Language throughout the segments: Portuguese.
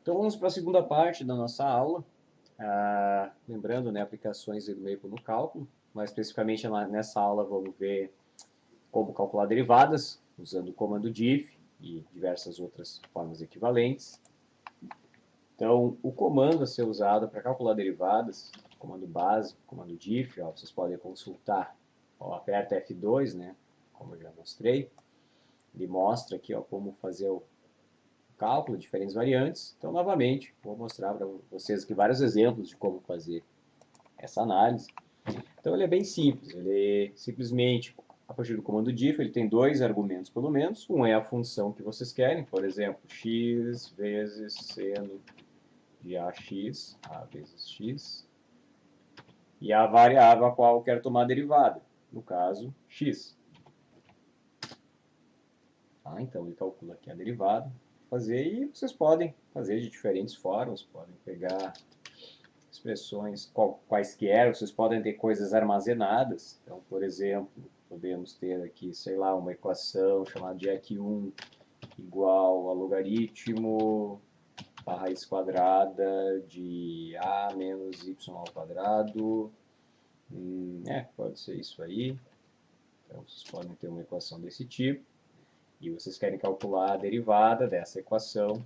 Então vamos para a segunda parte da nossa aula. Lembrando, né, aplicações do Maple no cálculo. Mais especificamente nessa aula vamos ver como calcular derivadas, usando o comando diff e diversas outras formas equivalentes. Então, o comando a ser usado para calcular derivadas, comando base, comando diff, ó, vocês podem consultar. Ó, aperta F2, né, como eu já mostrei. Ele mostra aqui ó, como fazer o cálculo de diferentes variantes. Então, novamente, vou mostrar para vocês aqui vários exemplos de como fazer essa análise. Então, ele é bem simples. Ele simplesmente, a partir do comando diff, ele tem dois argumentos pelo menos. Um é a função que vocês querem, por exemplo, x vezes seno de ax, a vezes x, e a variável a qual eu quero tomar a derivada, no caso, x. Então, ele calcula aqui a derivada, fazer, e vocês podem fazer de diferentes formas, podem pegar expressões quaisquer, vocês podem ter coisas armazenadas. Então, por exemplo, podemos ter aqui, sei lá, uma equação chamada de EQ1 igual a logaritmo a raiz quadrada de a menos y ao quadrado. Pode ser isso aí. Então, vocês podem ter uma equação desse tipo. E vocês querem calcular a derivada dessa equação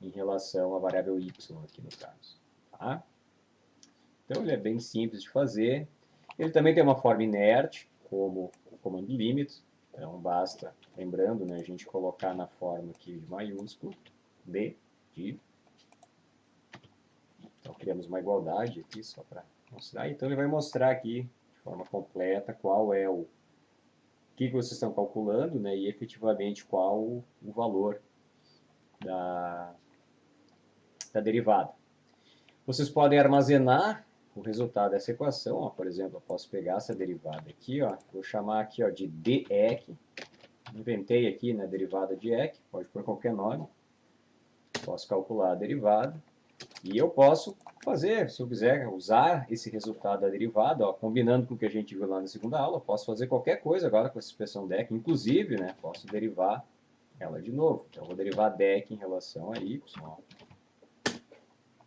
em relação à variável y aqui no caso. Tá? Então ele é bem simples de fazer. Ele também tem uma forma inerte, como o comando limit. Então basta, lembrando, né, a gente colocar na forma aqui de maiúsculo, de. Então criamos uma igualdade aqui só para mostrar. Então ele vai mostrar aqui de forma completa qual é o que vocês estão calculando, né, e efetivamente qual o valor da derivada. Vocês podem armazenar o resultado dessa equação, ó, por exemplo, eu posso pegar essa derivada aqui, ó, vou chamar aqui ó, de dEq, inventei aqui na derivada de EQ, pode pôr qualquer nome, posso calcular a derivada, e eu posso fazer, se eu quiser usar esse resultado da derivada, ó, combinando com o que a gente viu lá na segunda aula, posso fazer qualquer coisa agora com essa expressão dEq, inclusive, né, posso derivar ela de novo. Então, eu vou derivar dEq em relação a y, ó.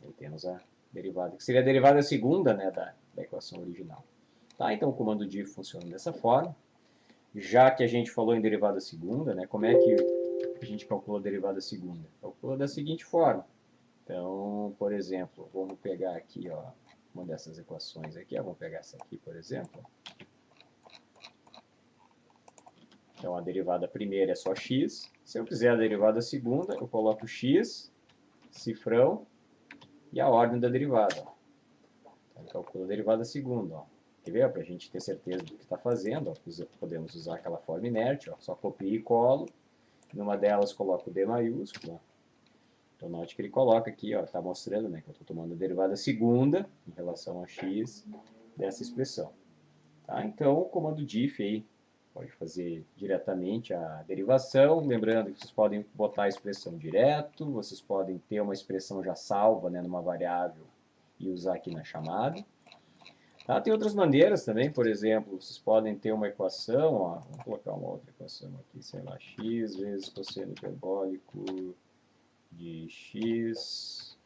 Aí temos a derivada, que seria a derivada segunda, né, da equação original. Tá, então o comando diff funciona dessa forma. Já que a gente falou em derivada segunda, né, como é que a gente calcula a derivada segunda? Calcula da seguinte forma. Então, por exemplo, vamos pegar aqui ó, uma dessas equações aqui, ó, vamos pegar essa aqui, por exemplo. Então, a derivada primeira é só x. Se eu quiser a derivada segunda, eu coloco x, cifrão, e a ordem da derivada. Então, calcula a derivada segunda. Ó. Quer ver? Para a gente ter certeza do que está fazendo, ó, podemos usar aquela forma inerte, ó, só copio e colo. Numa delas coloco o D maiúsculo. Ó. Então note que ele coloca aqui, está mostrando né, que eu estou tomando a derivada segunda em relação a x dessa expressão. Tá? Então o comando diff aí pode fazer diretamente a derivação, lembrando que vocês podem botar a expressão direto, vocês podem ter uma expressão já salva né, numa variável e usar aqui na chamada. Tá? Tem outras maneiras também, por exemplo, vocês podem ter uma equação, ó, vamos colocar uma outra equação aqui, sei lá, x vezes cosseno hiperbólico de x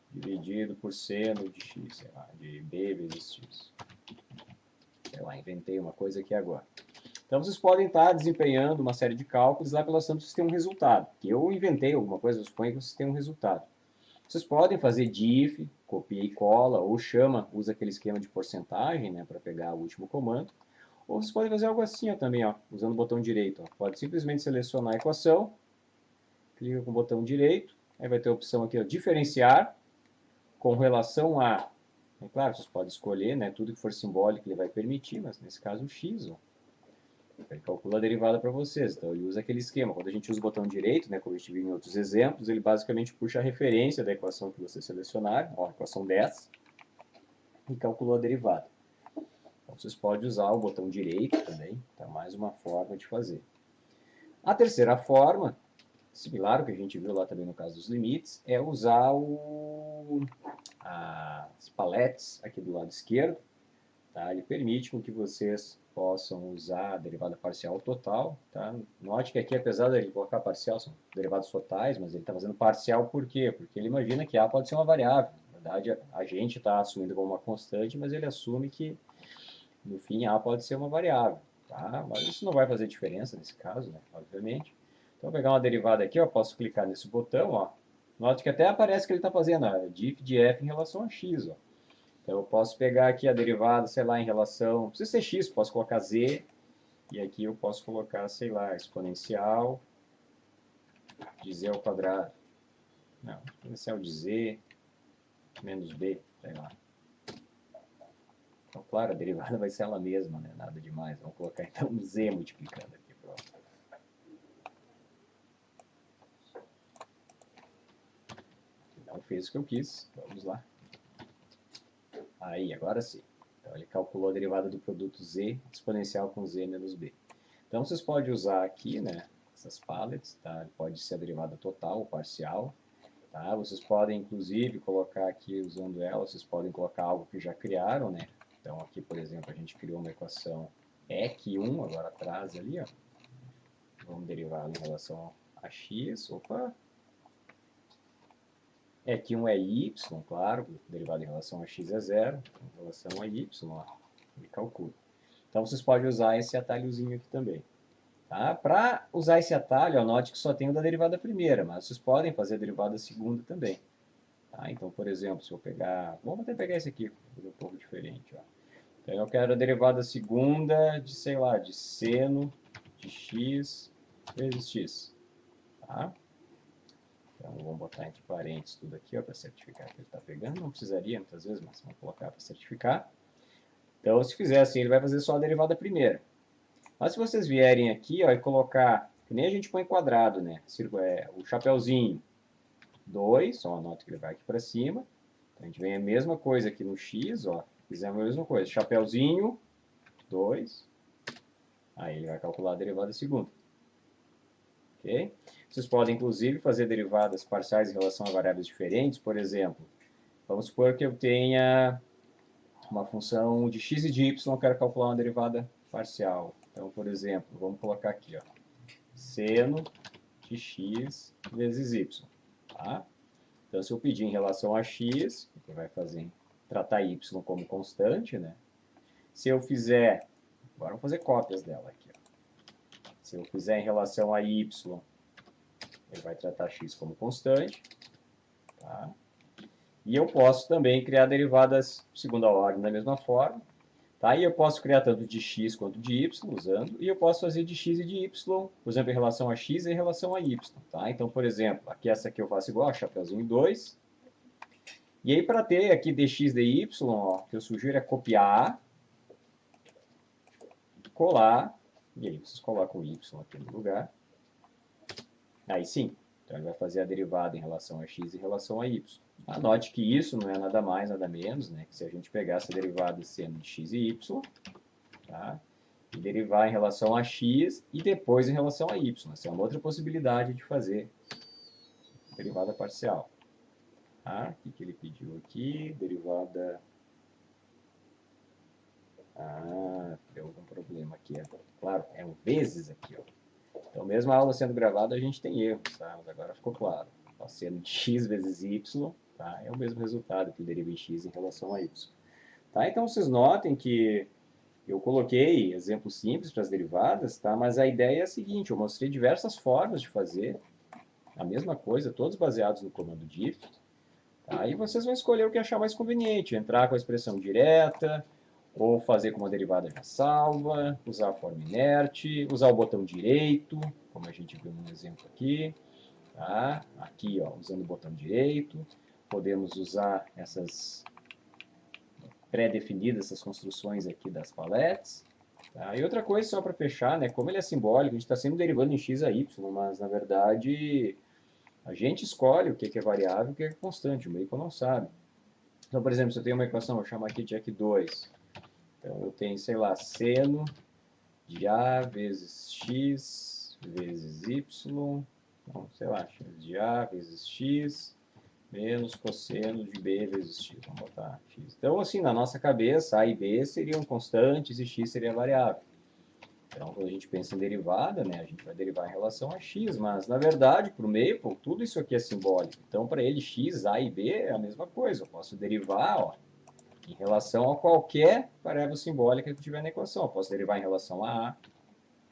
dividido por seno de x, sei lá, de b vezes x. Sei lá, inventei uma coisa aqui agora. Então vocês podem estar desempenhando uma série de cálculos lá pela Santos, vocês têm um resultado. Que eu inventei alguma coisa, eu suponho que vocês têm um resultado. Vocês podem fazer diff, copia e cola, ou chama, usa aquele esquema de porcentagem, né, para pegar o último comando. Ou vocês podem fazer algo assim ó, também, ó, usando o botão direito. Ó. Pode simplesmente selecionar a equação, clica com o botão direito, aí vai ter a opção aqui, ó, diferenciar com relação a... É claro, vocês podem escolher, né, tudo que for simbólico ele vai permitir, mas nesse caso o x, ó. Ele calcula a derivada para vocês. Então, ele usa aquele esquema. Quando a gente usa o botão direito, né, como a gente viu em outros exemplos, ele basicamente puxa a referência da equação que vocês selecionaram, ó, a equação 10, e calculou a derivada. Então, vocês podem usar o botão direito também. Tá mais uma forma de fazer. A terceira forma, similar ao que a gente viu lá também no caso dos limites, é usar as paletes aqui do lado esquerdo. Tá? Ele permite com que vocês possam usar a derivada parcial total. Tá? Note que aqui, apesar de ele colocar parcial, são derivados totais, mas ele está fazendo parcial por quê? Porque ele imagina que A pode ser uma variável. Na verdade, a gente está assumindo como uma constante, mas ele assume que, no fim, A pode ser uma variável. Tá? Mas isso não vai fazer diferença nesse caso, né? Obviamente. Então, vou pegar uma derivada aqui, eu posso clicar nesse botão, ó. Note que até aparece que ele está fazendo a diff de f em relação a x, ó. Então, eu posso pegar aqui a derivada, sei lá, em relação... Não precisa ser x, posso colocar z. E aqui eu posso colocar, sei lá, exponencial de z ao quadrado. Não, exponencial de z menos b, sei lá. Então, claro, a derivada vai ser ela mesma, né? Nada demais. Vamos colocar então um z multiplicando aqui. Pronto. Não fez o que eu quis. Vamos lá. Aí, agora sim. Então, ele calculou a derivada do produto z exponencial com z menos b. Então, vocês podem usar aqui, né, essas palettes, tá? Pode ser a derivada total ou parcial. Tá? Vocês podem, inclusive, colocar aqui, usando ela, vocês podem colocar algo que já criaram, né? Então, aqui, por exemplo, a gente criou uma equação EQ1, agora atrás ali, ó. Vamos derivar em relação a x. Opa! EQ1 é y, claro, derivado em relação a x é zero, em relação a y, ó, ele calcula. Então, vocês podem usar esse atalhozinho aqui também. Tá? Para usar esse atalho, note que só tem o da derivada primeira, mas vocês podem fazer a derivada segunda também. Tá? Então, por exemplo, se eu pegar... Vamos até pegar esse aqui, fazer um pouco diferente. Ó. Então, eu quero a derivada segunda de, sei lá, de seno de x vezes x. Tá? Então, vamos botar entre parênteses tudo aqui para certificar que ele está pegando. Não precisaria muitas vezes, mas vamos colocar para certificar. Então, se fizer assim, ele vai fazer só a derivada primeira. Mas se vocês vierem aqui ó, e colocar, que nem a gente põe quadrado, né? O chapeuzinho 2, só anota que ele vai aqui para cima. Então, a gente vem a mesma coisa aqui no x, ó. Fizemos a mesma coisa, chapeuzinho 2. Aí ele vai calcular a derivada segunda. Ok? Vocês podem, inclusive, fazer derivadas parciais em relação a variáveis diferentes. Por exemplo, vamos supor que eu tenha uma função de x e de y, eu quero calcular uma derivada parcial. Então, por exemplo, vamos colocar aqui, ó, seno de x vezes y. Tá? Então, se eu pedir em relação a x, o que vai fazer? Tratar y como constante, né? Se eu fizer, agora vamos fazer cópias dela aqui. Ó. Se eu fizer em relação a y, ele vai tratar x como constante. Tá? E eu posso também criar derivadas de segunda ordem da mesma forma. Tá? E eu posso criar tanto de x quanto de y usando, e eu posso fazer de x e de y, por exemplo, em relação a x e em relação a y. Tá? Então, por exemplo, aqui essa aqui eu faço igual, chapeuzinho 2. E aí, para ter aqui dx dy, ó, o que eu sugiro é copiar, colar, e aí vocês colocam o y aqui no lugar. Aí sim, então ele vai fazer a derivada em relação a x e em relação a y. Anote que isso não é nada mais, nada menos, né? Que se a gente pegar essa derivada sendo de x e y, tá? E derivar em relação a x e depois em relação a y. Essa é uma outra possibilidade de fazer derivada parcial. Tá? O que ele pediu aqui? Derivada... Ah, deu algum problema aqui. Claro, é um vezes aqui. Ó. Então, mesmo a aula sendo gravada, a gente tem erros, tá? Mas agora ficou claro. Tá sendo de x vezes y, tá? É o mesmo resultado que deriva em x em relação a y. Tá? Então, vocês notem que eu coloquei exemplos simples para as derivadas, tá? Mas a ideia é a seguinte, eu mostrei diversas formas de fazer a mesma coisa, todos baseados no comando diff. Tá? E vocês vão escolher o que achar mais conveniente, entrar com a expressão direta, ou fazer com uma derivada já salva, usar a forma inerte, usar o botão direito, como a gente viu no exemplo aqui. Tá? Aqui, ó, usando o botão direito, podemos usar essas pré-definidas, essas construções aqui das palettes. Tá? E outra coisa, só para fechar, né, como ele é simbólico, a gente está sempre derivando em x a y, mas na verdade a gente escolhe o que é variável e o que é constante, o Maple não sabe. Então, por exemplo, se eu tenho uma equação, vou chamar aqui de EQ2. Então, eu tenho, sei lá, seno de A vezes X vezes Y, então, sei lá, de A vezes X menos cosseno de b vezes x. Vamos botar x. Então, assim, na nossa cabeça, a e b seriam constantes e x seria variável. Então, quando a gente pensa em derivada, né, a gente vai derivar em relação a x, mas, na verdade, para o Maple, tudo isso aqui é simbólico. Então, para ele, x, a e b é a mesma coisa. Eu posso derivar, ó, em relação a qualquer variável simbólica que tiver na equação. Eu posso derivar em relação a A,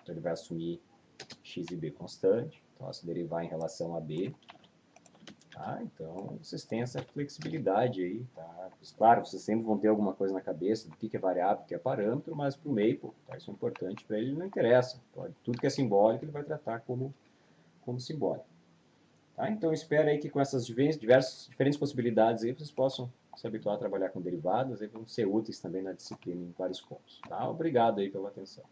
então ele vai assumir x e b constante. Então, eu posso derivar em relação a B. Tá? Então, vocês têm essa flexibilidade aí. Tá? Claro, vocês sempre vão ter alguma coisa na cabeça do que é variável, o que é parâmetro, mas para o Maple, tá? Isso é importante para ele, não interessa. Tudo que é simbólico ele vai tratar como simbólico. Tá? Então, espero aí que com essas diferentes possibilidades aí, vocês possam se habituar a trabalhar com derivadas e vão ser úteis também na disciplina em vários pontos. Tá? Obrigado aí pela atenção.